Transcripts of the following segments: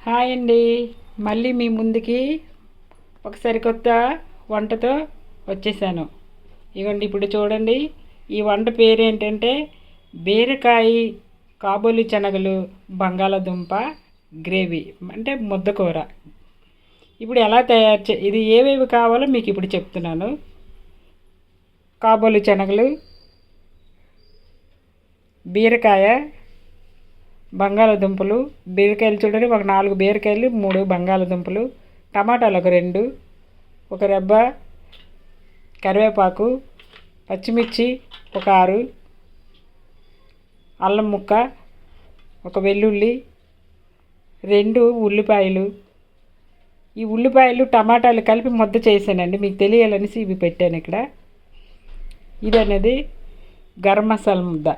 Hi అండి. మళ్ళీ మీ ముందుకి ఒక సరికొత్త వంటతో వచ్చేసాను. ఇవ్వండి, ఇప్పుడు చూడండి. ఈ వంట పేరు ఏంటంటే బీరకాయ కాబూలి శనగలు బంగాళదుంప గ్రేవీ, అంటే ముద్దకూర. ఇప్పుడు ఎలా ఇది ఏవేవి కావాలో మీకు ఇప్పుడు చెప్తున్నాను. కాబూలి శనగలు, బీరకాయ, బంగాళదుంపలు, బీరకాయలు చూడండి, ఒక 4 బీరకాయలు, 3 బంగాళదుంపలు, టమాటాలు ఒక 2, ఒక రెబ్బ కరివేపాకు, పచ్చిమిర్చి ఒక 6, అల్లం ముక్క, ఒక వెల్లుల్లి, 2 ఉల్లిపాయలు. ఈ ఉల్లిపాయలు టమాటాలు కలిపి ముద్ద చేశానండి, మీకు తెలియాలనేసి ఇవి పెట్టాను ఇక్కడ. ఇది అనేది గరం మసాలా ముద్ద.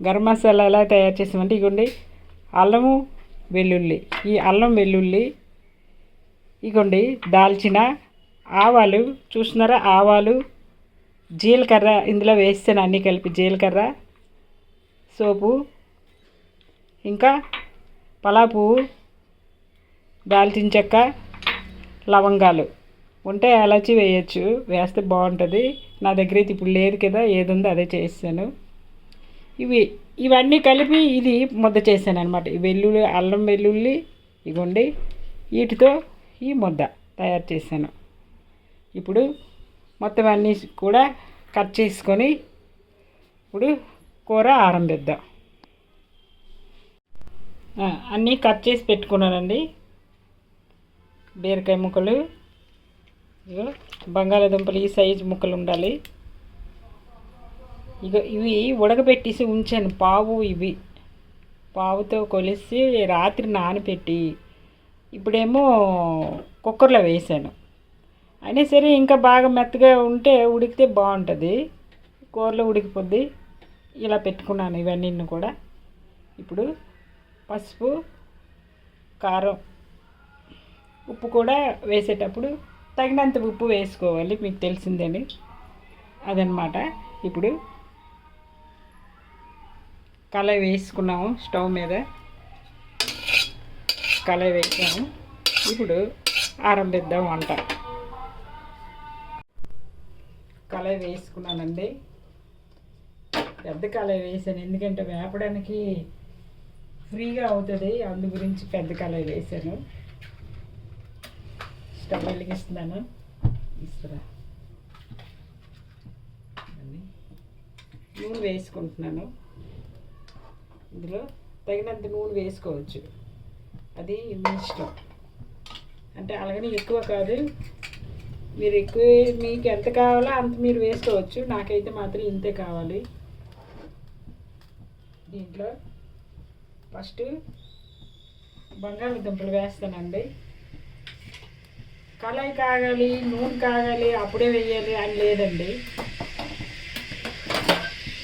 గరం మసాలా ఎలా తయారు చేసామంటే ఇగోండి, అల్లము వెల్లుల్లి, ఈ అల్లం వెల్లుల్లి, ఇగోండి దాల్చిన, ఆవాలు చూస్తున్నారా, ఆవాలు, జీలకర్ర ఇందులో వేస్తాను అన్నీ కలిపి, జీలకర్ర, సోపు, ఇంకా పలావు పువ్వు, దాల్చిన చెక్క, లవంగాలు ఉంటే ఎలాచి వేయచ్చు, వేస్తే బాగుంటుంది. నా దగ్గర అయితే ఇప్పుడు లేదు కదా, ఏది ఉందో అదే చేస్తాను. ఇవన్నీ కలిపి ఇది ముద్ద చేశాను అనమాట. ఈ వెల్లుల్లి, అల్లం వెల్లుల్లి ఇగోండి, వీటితో ఈ ముద్ద తయారు చేశాను. ఇప్పుడు మొత్తం అన్నీ కూడా కట్ చేసుకొని ఇప్పుడు కూర ఆరంభిద్దాం. అన్నీ కట్ చేసి పెట్టుకున్నానండి. బీరకాయ ముక్కలు, ఇగో బంగాళాదుంపలు ఈ సైజు ముక్కలు ఉండాలి. ఇక ఇవి ఉడకబెట్టేసి ఉంచాను, ఇవి పావుతో కొలిసి రాత్రి నానబెట్టి ఇప్పుడేమో కుక్కర్లో వేసాను. అయినా సరే ఇంకా బాగా మెత్తగా ఉంటే ఉడికితే బాగుంటుంది, కూరలో ఉడికిపోద్ది. ఇలా పెట్టుకున్నాను ఇవన్నీ కూడా. ఇప్పుడు పసుపు, కారం, ఉప్పు కూడా వేసేటప్పుడు తగినంత ఉప్పు వేసుకోవాలి, మీకు తెలిసిందేని అదనమాట. ఇప్పుడు కళాయి వేసుకున్నాము, స్టవ్ మీద కళాయి వేసాము. ఇప్పుడు ఆరంభిద్దాం వంట. కళాయి వేసుకున్నానండి, పెద్ద కళాయి వేసాను, ఎందుకంటే వేపడానికి ఫ్రీగా అవుతుంది, అందు గురించి పెద్ద కళాయి వేసాను. స్టవ్ వెలిగిస్తున్నాను, ఇస్తున్నా నూనె వేసుకుంటున్నాను. ఇందులో తగినంత నూనె వేసుకోవచ్చు, అది మీ ఇష్టం. అంటే అలాగని ఎక్కువ కాదు, మీరు ఎక్కువ మీకు ఎంత కావాలో అంత మీరు వేసుకోవచ్చు. నాకైతే మాత్రం ఇంతే కావాలి. దీంట్లో ఫస్ట్ బంగాళదుంపలు వేస్తానండి. కళాయి కాగాలి, నూనె కాగాలి అప్పుడే వేయాలి అని లేదండి,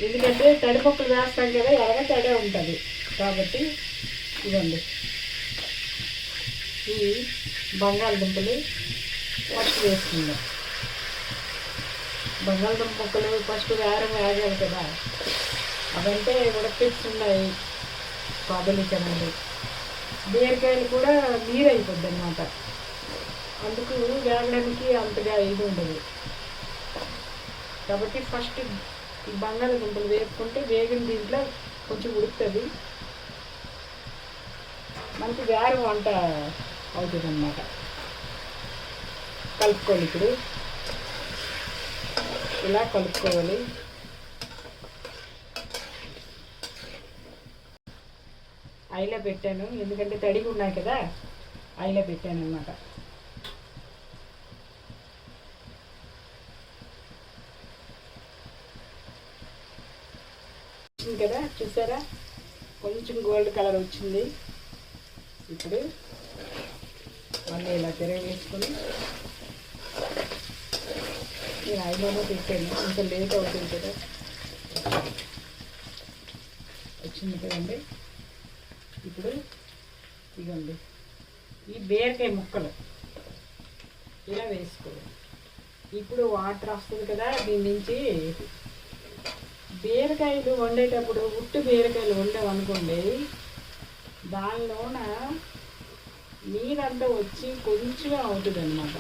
ఎందుకంటే తడిపప్పులు వేస్తాం కదా, ఎలాగ తడే ఉంటుంది కాబట్టి. ఇదండి ఈ బంగాళదుంపలు ఫస్ట్ వేసుకుందాం. బంగాళదుంప ముక్కలు ఫస్ట్ వేగాలి కదా, అవంటే ఉడకపెట్టున్నాయి కాబూలి శనగలు. బీరకాయలు కూడా నీరు అయిపోద్ది అన్నమాట, అందుకు వేగడానికి అంతగా ఇది ఉండదు. కాబట్టి ఫస్ట్ ఈ బంగాళదుంపలు వేసుకుంటే వేగిన దీంట్లో కొంచెం ఉడుకుతుంది, మనకి వేరే వంట అవుతుంది అన్నమాట. కలుపుకోవాలి, ఇప్పుడు ఇలా కలుపుకోవాలి. ఆయిల్లో పెట్టాను, ఎందుకంటే తడిగా ఉన్నాయి కదా, ఆయిల్లో పెట్టాను అన్నమాట. కదా, చూసారా కొంచెం గోల్డ్ కలర్ వచ్చింది. ఇప్పుడు మళ్ళీ ఇలా తిరగేసుకొని నేను ఆయిల్లోనే పెట్టాను, కొంచెం లేట్ అవుతుంది కదా. వచ్చింది కదండి. ఇప్పుడు ఇదిగోండి ఈ బీరకాయ ముక్కలు ఇలా వేసుకోవాలి. ఇప్పుడు వాటర్ వస్తుంది కదా, దీని నుంచి బీరకాయలు వండేటప్పుడు ఉట్టు బీరకాయలు వండామనుకోండి, దానిలోన నీరంతా వచ్చి కొంచెమే అవుతుంది అనమాట.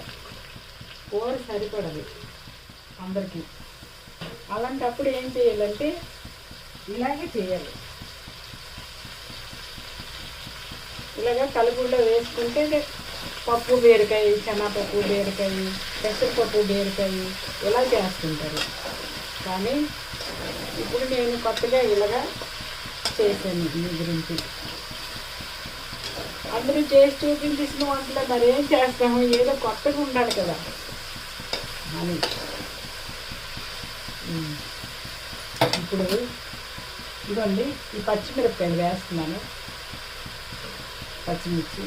కూర సరిపడదు అందరికీ. అలాంటప్పుడు ఏం చేయాలంటే ఇలాగే చేయాలి. ఇలాగ కలుపులో వేసుకుంటే పప్పు బీరకాయ, శనగపప్పు బీరకాయ, పెసరపప్పు బీరకాయ ఇలా చేస్తుంటారు. కానీ ఇప్పుడు నేను కొత్తగా ఇలాగా చేశాను. మీ గురించి అందరూ చేసి చూపించిన వంటలో మరేం చేస్తాము, ఏదో కొత్తగా ఉండాలి కదా అని. ఇప్పుడు ఇదిగోండి ఈ పచ్చిమిరపకాయలు వేస్తున్నాను. పచ్చిమిర్చి,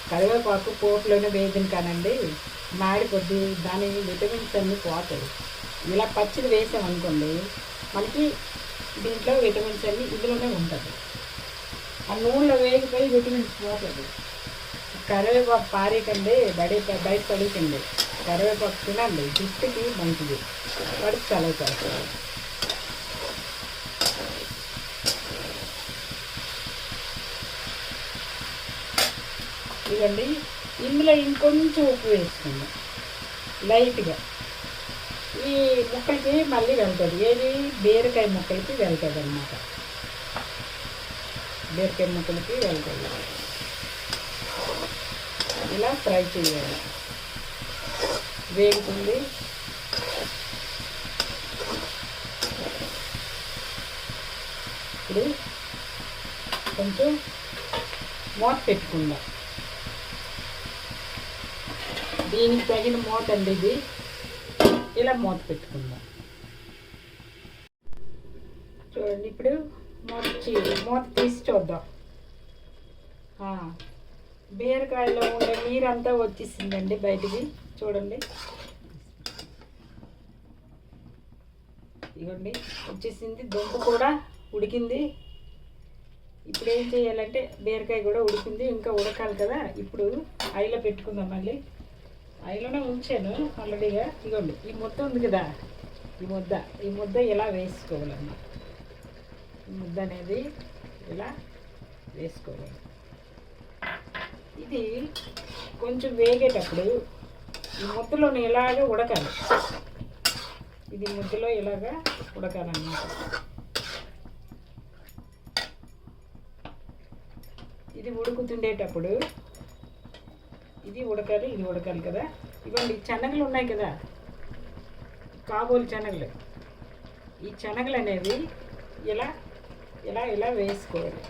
కరివేపాకు పోపులోనే వేదిన కానండి మాడిపోద్ది, దాని విటమిన్స్ అన్నీ పోతాయి. ఇలా పచ్చిది వేసామనుకోండి మనకి దీంట్లో విటమిన్స్ అన్నీ ఇందులోనే ఉంటుంది. ఆ నూనెలో వేగిపోయి విటమిన్స్ పోతుంది. కరివేపాకు పారేకండి, బయట పడుకండి. కరివేపాకు తినండి, జుట్టుకి మంచిది, కడుపు చలవ చేస్తుంది. ఇదండి ఇందులో ఇంకొంచెం ఉప్పు వేసుకుందాం లైట్గా. ఈ ముక్కలకి మళ్ళీ వెళ్తుంది, ఏది బీరకాయ ముక్కలకి వెళ్తుంది అన్నమాట. బీరకాయ ముక్కలకి వెళ్తుంది. ఇలా ఫ్రై చేయాలి. వేగుతుంది. ఇప్పుడు కొంచెం మూత పెట్టుకుందాం. దీనికి తగిన మూత అండి ఇది. ఇలా మూత పెట్టుకుందాం. చూడండి ఇప్పుడు మూత తీసి చూద్దాం. బీరకాయలో ఉండే నీరంతా వచ్చేసిందండి బయటికి. చూడండి ఇవ్వండి వచ్చేసింది. దుంప కూడా ఉడికింది. ఇప్పుడు ఏం చేయాలంటే బీరకాయ కూడా ఉడికింది, ఇంకా ఉడకాలి కదా. ఇప్పుడు ఐలో పెట్టుకుందాం. మళ్ళీ ఐలోనే ఉంచాను ఆల్రెడీగా. ఇవ్వండి ఈ ముద్ద ఉంది కదా, ఈ ముద్ద ఇలా వేసుకోవాలన్నమాట. ఈ ముద్ద అనేది ఇలా వేసుకోవాలి. ఇది కొంచెం వేగేటప్పుడు ఈ ముద్దలోనే ఇలాగే ఉడకాలి. ఇది ముద్దలో ఇలాగా ఉడకాలన్నమాట. ఇది ఉడుకుతుండేటప్పుడు ఇది ఉడకాలి కదా. ఇవ్వండి శనగలు ఉన్నాయి కదా, కాబోలు శనగలు. ఈ శనగలు అనేవి ఇలా ఇలా ఇలా వేసుకోవాలి.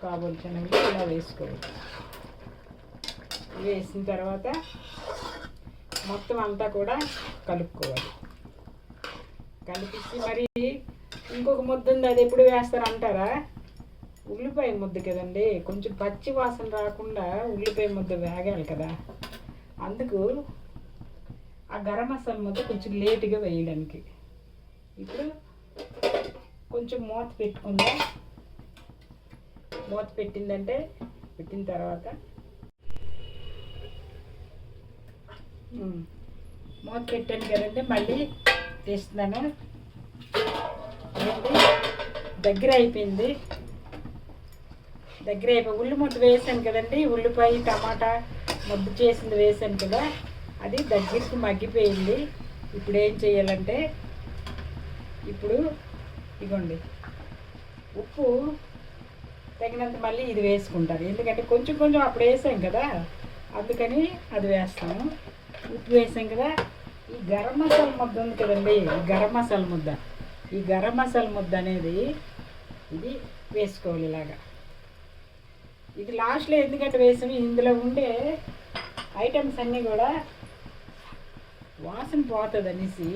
కాబోలు శనగలు ఇలా వేసుకోవాలి. వేసిన తర్వాత మొత్తం అంతా కూడా కలుపుకోవాలి. కలిపి మరి ఇంకొక ముద్ద ఉంది, అది ఎప్పుడు వేస్తారు అంటారా? ఉల్లిపాయ ముద్ద కదండి, కొంచెం పచ్చి వాసన రాకుండా ఉల్లిపాయ ముద్ద వేగాలి కదా. అందుకు ఆ గరం మసాలా ముద్ద కొంచెం లేటుగా వేయడానికి. ఇప్పుడు కొంచెం మూత పెట్టుకుందాం. మూత పెట్టిన తర్వాత మూత పెట్టాను కదండి, మళ్ళీ తీస్తున్నాను. దగ్గర అయిపోయింది. ఉల్లి ముద్ద వేసాను కదండి, ఉల్లిపాయ టమాటా ముద్ద చేసింది వేసాను కదా, అది దగ్గరికి మగ్గిపోయింది. ఇప్పుడు ఏం చేయాలంటే ఇప్పుడు ఇగోండి ఉప్పు తగినంత మళ్ళీ ఇది వేసుకుంటారు. ఎందుకంటే కొంచెం అప్పుడు వేసాం కదా, అందుకని అది వేస్తాము. ఉప్పు వేసాం కదా. ఈ గరం మసాలా ముద్ద ఉంది కదండి, ఈ గరం మసాలా ముద్ద అనేది ఇది వేసుకోవాలి ఇలాగా. ఇది లాస్ట్లో ఎందుకంటే వేసాము, ఇందులో ఉండే ఐటమ్స్ అన్నీ కూడా వాసన పోతుంది అనేసి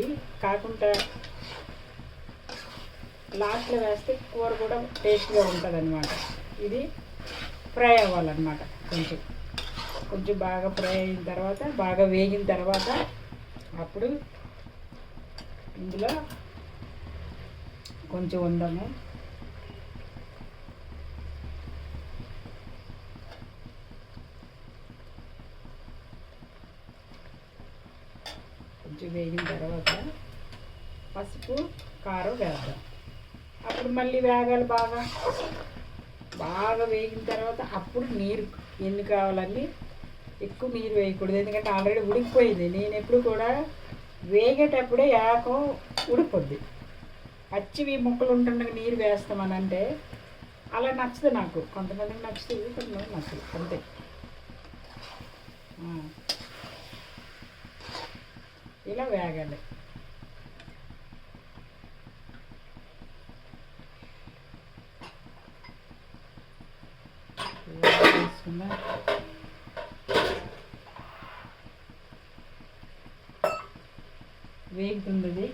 కాకుండా లాస్ట్లో వేస్తే కూర కూడా టేస్ట్గా ఉంటుంది అన్నమాట. ఇది ఫ్రై అవ్వాలన్నమాట. కొంచెం బాగా ఫ్రై అయిన తర్వాత, బాగా వేగిన తర్వాత అప్పుడు ఇందులో కొంచెం ఉందాము. కొంచెం వేగిన తర్వాత పసుపు కారం వేద్దాం. అప్పుడు మళ్ళీ వేగాలి, బాగా బాగా వేగిన తర్వాత అప్పుడు నీరు ఎన్ని కావాలండి, ఎక్కువ నీరు వేయకూడదు, ఎందుకంటే ఆల్రెడీ ఉడికిపోయింది. నేను ఎప్పుడు కూడా వేగేటప్పుడే యాకం ఉడిపోద్ది. పచ్చివి ముక్కలు ఉంటుండగా నీరు వేస్తామని అంటే అలా నచ్చదు నాకు. కొంతమందికి నచ్చుతుంది, కొంతమందికి నచ్చదు, అంతే. ఇలా వేగాలి. వేసుకుందా వేగుతుంది.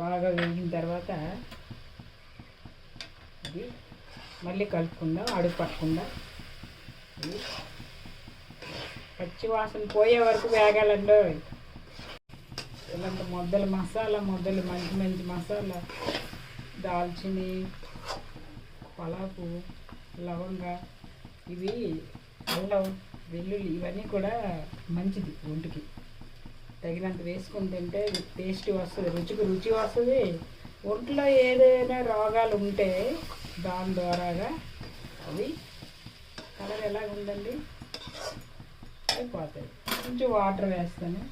బాగా వేగిన తర్వాత అది మళ్ళీ కలుపుకుందాం, అడుగు పట్టకుండా. ఇది పచ్చి వాసన పోయే వరకు వేగాలండి. ఇలాంటి ముద్దలు మసాలా ముద్దలు, మంచి మంచి మసాలా, దాల్చిని, పలాపు, లవంగ, ఇవి అల్లం, వెల్లుల్లి, ఇవన్నీ కూడా మంచిది ఒంటికి. తగినంత వేసుకుని తింటే టేస్ట్ వస్తుంది, రుచికి రుచి వస్తుంది. ఒంట్లో ఏదైనా రోగాలు ఉంటే దాని ద్వారాగా అవి కలర్ ఎలాగ ఉందండి అయిపోతాయి. కొంచెం వాటర్ వేస్తాను,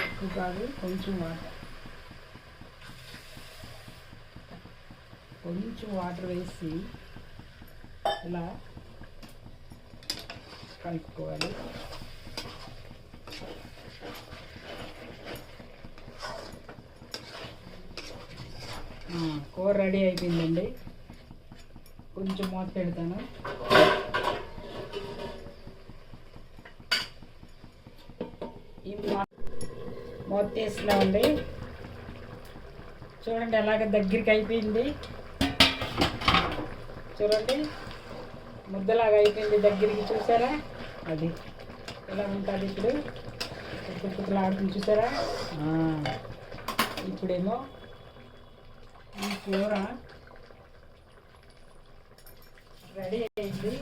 ఎక్కువ కాదు, కొంచెం వాటర్ వేసి ఇలా కలుపుకోవాలి. కూర రెడీ అయిపోయిందండి. కొంచెం మూత పెడతాను. ఈ మూత తీసినామండి. చూడండి ఎలాగ దగ్గరికి అయిపోయింది. చూడండి ముద్దలాగా అయిపోయింది దగ్గరికి, చూసారా? అది ఎలా ఉంటుంది ఇప్పుడు, కుక్కలాడుతుంది, చూసారా? ఇప్పుడేమో ఈ కూర రెడీ అయింది.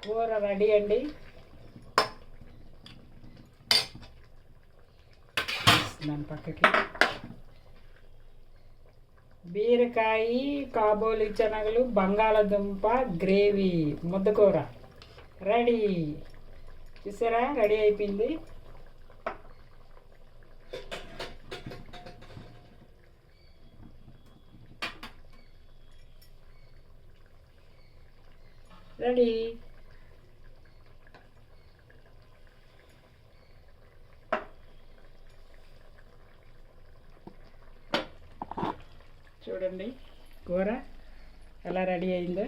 కూర రెడీ అండి. దాని పక్కకి బీరకాయ, కాబోలి శనగలు, బంగాళదుంప గ్రేవీ ముద్దకూర రెడీ. చూసారా? రెడీ అయిపోయింది. రెడీ. చూడండి కూర ఎలా రెడీ అయిందో.